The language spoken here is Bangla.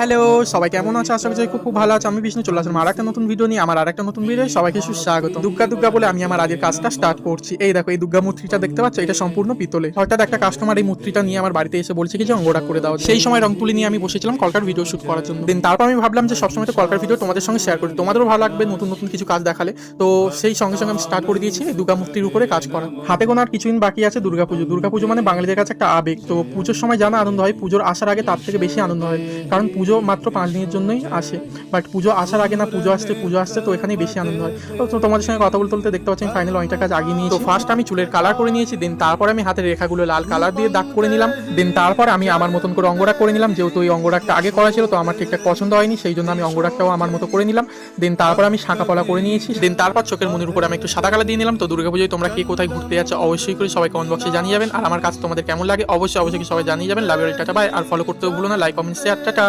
হ্যালো, সবাই কেমন আছো? আশা করি খুব ভালো আছো। আমি বিষ্ণু চলে আসলাম আরেকটা নতুন ভিডিও নিয়ে। আমার আরেকটা নতুন ভিডিও সবাইকে সুস্বাগত। দুর্গা দুর্গা বলে আমি আমার আজকের কাজটা স্টার্ট করছি। এই দেখো, এই দুর্গা মূর্তিটা দেখতে পাচ্ছ? এটা সম্পূর্ণ পিতলে। হঠাৎ একটা কাস্টমার এই মূর্তিটা নিয়ে আমার বাড়িতে এসে বলছে কি যে অঙ্গটা করে দাও। সেই সময় রং তুলি নিয়ে আমি বসেছিলাম কলকার ভিডিও শুট করার জন্য। দেন তারপর আমি ভাবলাম যে সবসময় তো কলকার ভিডিও তোমাদের সঙ্গে শেয়ার করি, তোমাদেরও ভালো লাগবে নতুন নতুন কিছু কাজ দেখালে। তো সেই সঙ্গে সঙ্গে আমি স্টার্ট করে দিয়েছি এই দুর্গা মূর্তির উপরে কাজ করা। হাতে গোনা আর কিছুদিন বাকি আছে দুর্গাপুজো। দুর্গাপুজো মানে বাঙালিদের কাছে একটা আবেগ। তো পুজোর সময় জানা আনন্দ হয়, পুজোর আসার আগে তার থেকে বেশি আনন্দ হয়। কারণ পুজো মাত্র 5 দিনের জন্যই আসে, বাট পুজো আসার আগে না পুজো আসছে তো এখানেই বেশি আনন্দ হয়। তো তোমাদের সঙ্গে কথা বলতে বলতে দেখতে পাচ্ছি আমি ফাইনাল অনেকটা কাজ আগিয়ে নিয়েছি। তো ফার্স্ট আমি চুলের কালার করে নিয়েছি, দেন তারপরে আমি হাতের রেখাগুলো লাল কালার দিয়ে দাগ করে নিলাম। দেন তারপর আমি আমার মতন করে অঙ্গরাগ করে নিলাম। যেহেতু এই অঙ্গরাগটা আগে করা ছিল তো আমার ঠিকঠাক পছন্দ হয়নি, সেই জন্য আমি অঙ্গরাগটাও আমার মতো করে নিলাম। দেন তারপর আমি শাঁকা পলা করে নিয়েছি। দেন তারপর চোখের মনির উপরে আমি একটু সাদা কালার দিয়ে নিলাম। তো দুর্গাপুজোয় তোমরা কে কোথায় ঘুরতে যাচ্ছ অবশ্যই করে সবাই কমেন্ট বক্সে জানিয়ে যাবেন। আর আমার কাজ তোমাদের কেমন লাগে অবশ্যই সবাই জানিয়ে যাবেন। Love you, tata bye. আর ফলো করতেও ভুলো না, লাইক কমেন্ট শেয়ার, টাটা।